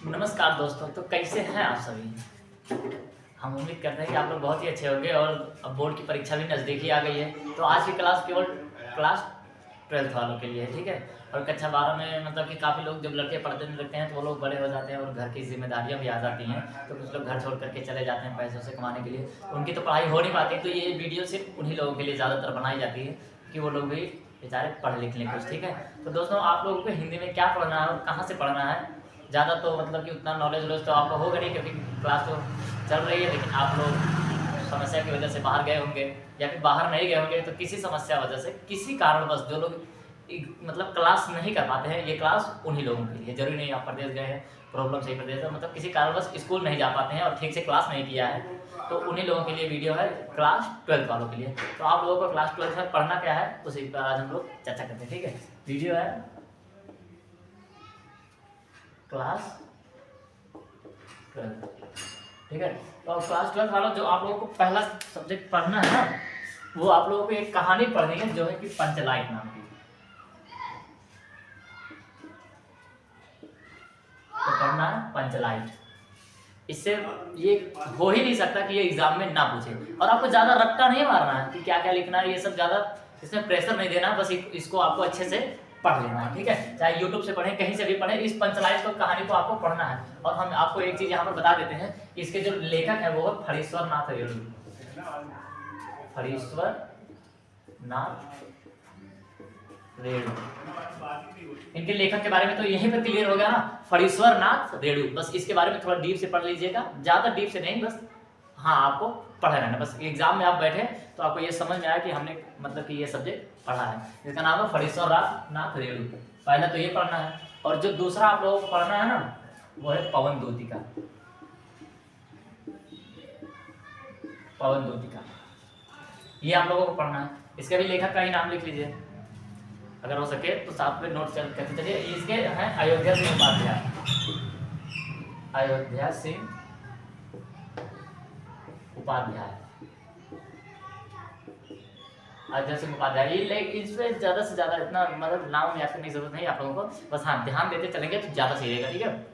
नमस्कार दोस्तों, तो कैसे हैं आप सभी। हम उम्मीद करते हैं कि आप लोग बहुत ही अच्छे होंगे और अब बोर्ड की परीक्षा भी नज़दीकी आ गई है। तो आज की क्लास केवल क्लास 12th वालों के लिए है, ठीक है। और कक्षा 12 में मतलब कि काफ़ी लोग जब लड़के पढ़ते लगते हैं तो वो लोग बड़े हो जाते हैं और घर की जिम्मेदारियां भी आ जाती हैं। तो कुछ लोग घर छोड़ करके चले जाते हैं पैसों से कमाने के लिए, तो उनकी तो पढ़ाई हो नहीं पाती। तो ये वीडियो सिर्फ उन्हीं लोगों के लिए ज़्यादातर बनाई जाती है कि वो लोग भी बेचारे पढ़ लिख लें कुछ, ठीक है। तो दोस्तों, आप लोगों को हिंदी में क्या पढ़ना है और कहाँ से पढ़ना है, ज़्यादा तो मतलब कि उतना नॉलेज तो आपको होगा नहीं, क्योंकि क्लास तो चल रही है। लेकिन आप लोग समस्या की वजह से बाहर गए होंगे या फिर बाहर नहीं गए होंगे, तो किसी समस्या वजह से किसी कारणवश जो लोग मतलब क्लास नहीं कर पाते हैं, ये क्लास उन्हीं लोगों के लिए। जरूरी नहीं आप प्रदेश गए हैं, प्रॉब्लम सही प्रदेश है, मतलब किसी कारणवश स्कूल नहीं जा पाते हैं और ठीक से क्लास नहीं किया है, तो उन्हीं लोगों के लिए वीडियो है, क्लास 12th वालों के लिए। तो आप लोगों को क्लास 12th में पढ़ना क्या है उसी पर आज हम लोग चर्चा करते हैं, ठीक है। वीडियो है क्लास 12th, ठीक है। तो क्लास 12th वालों, जो आप लोगों को पहला सब्जेक्ट पढ़ना है ना, वो आप लोगों को एक कहानी पढ़नी है जो है कि पंचलाइट नाम की। तो पढ़ना है पंचलाइट। इससे ये हो ही नहीं सकता कि ये एग्जाम में ना पूछे। और आपको ज़्यादा रट्टा नहीं मारना है कि क्या क्या लिखना है, ये सब ज़्यादा इसमें प्रेशर नहीं देना, बस इसको आपको अच्छे से पढ़ लेना है, ठीक है। चाहे यूट्यूब से पढ़ें, कहीं से भी पढ़ें, इस पंचलाइट को कहानी को आपको पढ़ना है। और हम आपको एक चीज़ यहाँ पर बता देते हैं, इसके जो लेखक है वो फणीश्वर नाथ रेणु। फणीश्वर नाथ रेणु, इनके लेखक के बारे में तो यहीं पर क्लियर हो गया ना, फणीश्वर नाथ रेणु। बस इसके बारे में थोड़ा डीप से पढ़ लीजिएगा, ज्यादा डीप से नहीं, बस हाँ आपको पढ़ा रहना। बस एग्जाम में आप बैठे तो आपको ये समझ में आया कि हमने मतलब कि ये सब्जेक्ट पढ़ा है। इसका नाम है फणीश्वर नाथ रेणु। पहले तो ये पढ़ना है, और जो दूसरा आप लोगों को पढ़ना है ना, वो है पवन द्योतिका। पवन द्योतिका ये आप लोगों को पढ़ना है। इसके भी लेखक का ही नाम लिख लीजिए अगर हो सके तो, साथ में नोट करते चलिए। इसके हैं अयोध्या सिंह उपाध्याय। अयोध्या सिंह उपाध्याय, अयोध्या सिंह उपाध्याय। ये इसमें ज्यादा से ज्यादा इतना मतलब नाम याद करने की जरूरत नहीं आप लोगों को, बस हाँ ध्यान देते चलेंगे तो ज्यादा सही रहेगा, ठीक है।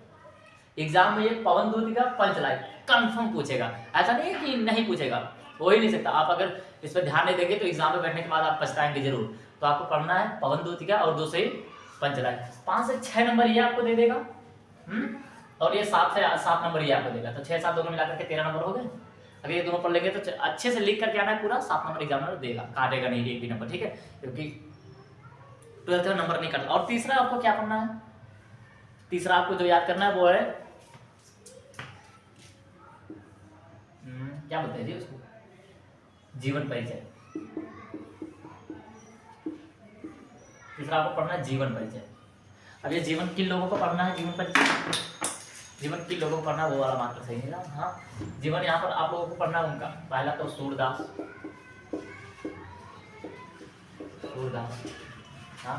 एग्जाम में ये पवन द्योतिका पंचलाइट कंफर्म पूछेगा, ऐसा नहीं है कि नहीं पूछेगा, हो ही नहीं सकता। आप अगर इस पर ध्यान नहीं देंगे तो एग्जाम में बैठने के बाद आप पछताएंगे जरूर। तो आपको पढ़ना है पवन द्योतिका और दूसरी पंचलाइट। 5 से 6 नंबर ये आपको दे देगा, और ये 7 से 7 नंबर ये आपको देगा। तो 6 7 दोनों मिलाकर के 13 नंबर हो गए। अगर ये दोनों पढ़ लेंगे तो अच्छे से लिख करके आना है, पूरा 7 नंबर एग्जामिनर देगा, काटेगा नहीं एक भी नंबर, ठीक है, क्योंकि 12th में नंबर नहीं काटता। और तीसरा आपको क्या पढ़ना है, तीसरा आपको जो याद करना है वो है क्या बोलते हैं जी उसको, जीवन परिचय। तीसरा आपको पढ़ना है जीवन परिचय। अब ये जीवन किन लोगों को पढ़ना है, जीवन परिचय, जीवन किन लोगों को पढ़ना है, वो वाला मात्र सही है ना। हाँ, जीवन यहाँ पर आप लोगों को पढ़ना है उनका। पहला तो सूरदास, सूरदास, हाँ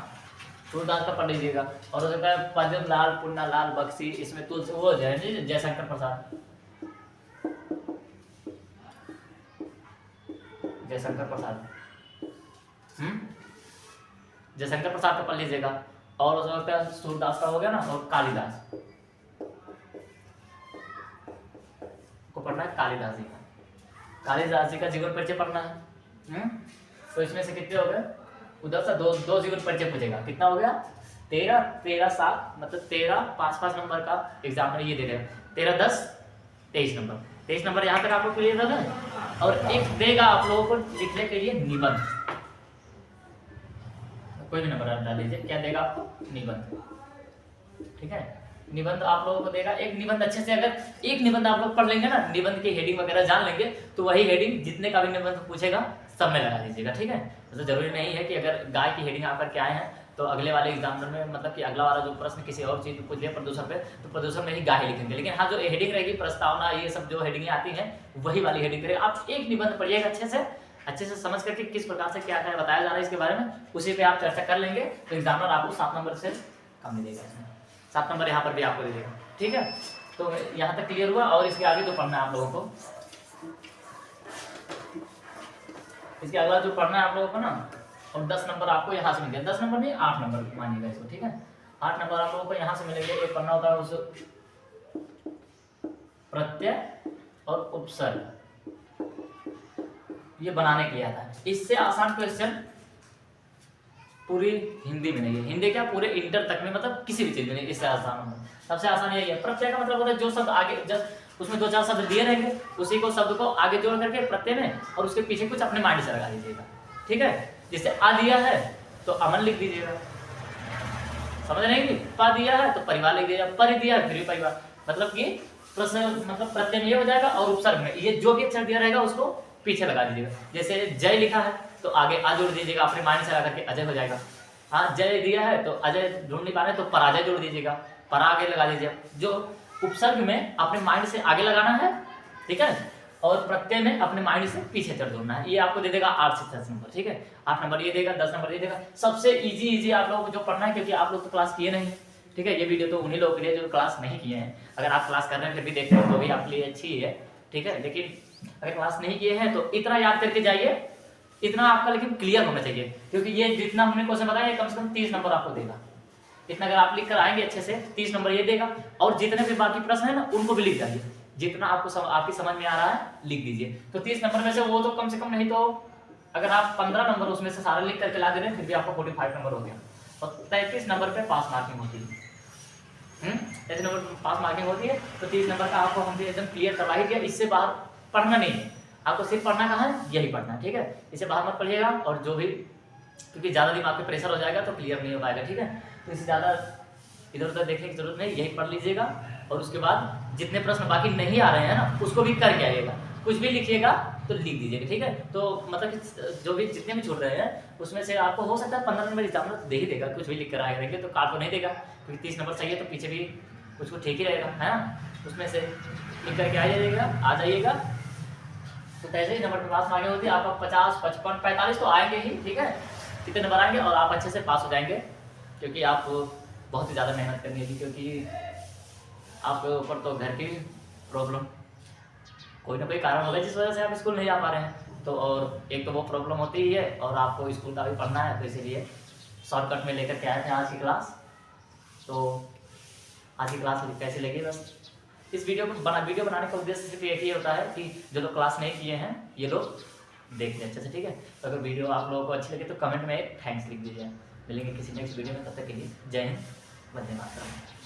सूरदास का पढ़ लीजिएगा। और उसके बाद पद्म लाल, पुन्ना लाल बख्शी, इसमें तुलसी वो जयशंकर प्रसाद, जयशंकर प्रसाद, जयशंकर प्रसाद का पढ़ लीजिएगा। और उसमें सूरदास का हो गया ना, और कालिदास को पढ़ना है, कालिदास जी का, कालिदास जी का जीवन परिचय पढ़ना है। तो इसमें से कितने हो गए, उधर से दो जीवन परिचय पूछेगा। कितना हो गया, 13 7, मतलब 13 5 नंबर का एग्जाम में ये दे देगा। 13 10 23 नंबर, 23 नंबर यहाँ तक आपको क्लियर है। और एक देगा आप लोगों को लिखने के लिए निबंध, कोई भी नंबर डाल लीजिए। क्या देगा आपको, निबंध, ठीक है। निबंध आप लोगों को देगा। एक निबंध अच्छे से, अगर एक निबंध आप लोग पढ़ लेंगे ना, निबंध की हेडिंग वगैरह जान लेंगे, तो वही हेडिंग जितने का भी निबंध पूछेगा सब में लगा दीजिएगा, ठीक है। तो जरूरी नहीं है कि अगर गाय की हेडिंग आकर के आए हैं तो अगले वाले एग्जामिनर में मतलब कि अगला वाला जो प्रश्न किसी और चीज पूछ लिया प्रदूषण पे, तो प्रदूषण में ही गाय लिखेंगे। लेकिन हाँ, जो हेडिंग रहेगी प्रस्तावना, ये सब जो हेडिंग आती है वही वाली हेडिंग करें। आप एक निबंध पढ़िएगा अच्छे से समझ करके किस प्रकार से क्या क्या बताया जा रहा है इसके बारे में, उसी पे आप चर्चा कर लेंगे तो एग्जामिनर आपको 7 नंबर से कम नहीं देगा। 7 नंबर यहाँ पर भी आपको दे देगा, ठीक है। तो यहाँ तक क्लियर हुआ। और इसके आगे जो पढ़ना है आप लोगों को, इसके अगला जो पढ़ना है आप लोगों को ना, और 10 नंबर आपको यहाँ से मिलेंगे। 10 नंबर नहीं, 8 नंबर मानिएगा इसको, ठीक है। 8 नंबर आप लोगों को यहाँ से मिलेंगे। एक पढ़ना होता है उस प्रत्यय और उपसर्ग ये बनाने के लिए आता है। इससे आसान क्वेश्चन पूरी हिंदी में नहीं है। हिंदी क्या, पूरे इंटर तक में, मतलब किसी भी चीज में नहीं, इससे आसान होगा। सबसे आसान यही है। प्रत्यय का मतलब होता है जो शब्द आगे, जब उसमें 2-4 शब्द दिए रहेंगे, उसी को शब्द को आगे जोड़ करके प्रत्यय में और उसके पीछे कुछ अपने माइंड से लगा दीजिएगा, ठीक है। जैसे आ दिया है तो अमन लिख दीजिएगा, समझ रहे हैं कि पा दिया है तो परिवार लिख दीजिएगा, परि दिया है फिर भी परिवार, मतलब कि प्रश्न मतलब प्रत्यय में ये हो जाएगा और उपसर्ग में ये जो भी अक्षर दिया रहेगा उसको पीछे लगा दीजिएगा। जैसे जय लिखा है तो आगे आ जोड़ दीजिएगा, अपने माइंड से लगा करके अजय हो जाएगा। हाँ, जय दिया है तो अजय ढूंढ नहीं पा रहे तो पराजय जोड़ दीजिएगा, परा आगे लगा दीजिएगा। जो उपसर्ग में अपने माइंड से आगे लगाना है, ठीक है, और प्रत्यय में अपने माइंड से पीछे चढ़ जोड़ना है। ये आपको दे देगा 8 से 10 नंबर, ठीक है। 8 नंबर ये देगा, 10 नंबर ये देगा। सबसे इजी आप लोगों को जो पढ़ना है, क्योंकि आप लोग तो क्लास किए नहीं, ठीक है। ये वीडियो तो उन्हीं लोगों के लिए जो क्लास नहीं किए हैं। अगर आप क्लास कर रहे हैं फिर भी देख रहे हैं तो भी आपके लिए अच्छी ही है, ठीक है। लेकिन अगर क्लास नहीं किए हैं तो इतना याद करके जाइए, इतना आपका लेकिन क्लियर होना चाहिए, क्योंकि ये जितना हमने क्वेश्चन बताया ये कम से कम 30 नंबर आपको देगा। इतना अगर आप लिख कर आएंगे अच्छे से 30 नंबर ये देगा। और जितने भी बाकी प्रश्न है ना उनको भी लिख जाइए, जितना आपको आपकी समझ में आ रहा है लिख दीजिए। तो 30 नंबर में से वो तो कम से कम नहीं तो अगर आप 15 नंबर उसमें से सारा लिख करके ला दे रहे हैं फिर भी आपको 45 नंबर हो गया। और 33 नंबर पे पास मार्किंग होती है। 33 नंबर पे पास मार्किंग होती है। तो 30 नंबर का आपको हम एकदम क्लियर करवा ही दिया। इससे बाहर पढ़ना नहीं है आपको, सिर्फ पढ़ना कहाँ है, यही पढ़ना है, ठीक है। इससे बाहर मत पढ़िएगा। और जो भी, क्योंकि ज़्यादा दिमाग पे प्रेशर हो जाएगा तो क्लियर नहीं हो पाएगा, ठीक है। तो इससे ज़्यादा इधर उधर देखने की जरूरत नहीं, यही पढ़ लीजिएगा। और उसके बाद जितने प्रश्न बाकी नहीं आ रहे हैं ना उसको भी करके आइएगा। कुछ भी लिखिएगा तो लिख दीजिएगा, ठीक है। तो मतलब कि जो भी जितने भी छूट रहे हैं उसमें से आपको हो सकता है 15 नंबर एग्जाम में दे ही देगा, कुछ भी लिख कर आएगा, देखिए तो काट तो नहीं देगा, क्योंकि 30 नंबर चाहिए तो पीछे भी कुछ ठीक ही रहेगा, है ना। उसमें से लिख करके आ जाइएगा। तो ऐसे ही नंबर पे पास मार्किंग होती है। आपका 50, 55, 45 तो आएंगे ही, ठीक है। कितने नंबर आएंगे और आप अच्छे से पास हो जाएंगे, क्योंकि आप बहुत ही ज़्यादा मेहनत करनी है, क्योंकि आपके ऊपर तो घर की प्रॉब्लम कोई ना कोई कारण होगा जिस वजह से आप स्कूल नहीं जा पा रहे हैं। तो और एक तो वो प्रॉब्लम होती ही है और आपको स्कूल का भी पढ़ना है, तो इसीलिए शॉर्टकट में लेकर के आए थे आज की क्लास। तो आज की क्लास कैसी लगी, बस इस वीडियो बनाने का उद्देश्य सिर्फ एक ही होता है कि जो लोग क्लास नहीं किए हैं ये लोग देख लें अच्छे से, ठीक है। तो अगर वीडियो आप लोगों को अच्छी लगे तो कमेंट में एक थैंक्स लिख दीजिए। मिलेंगे किसी नेक्स्ट वीडियो में, तब तक के लिए जय हिंद, वंदे मातरम।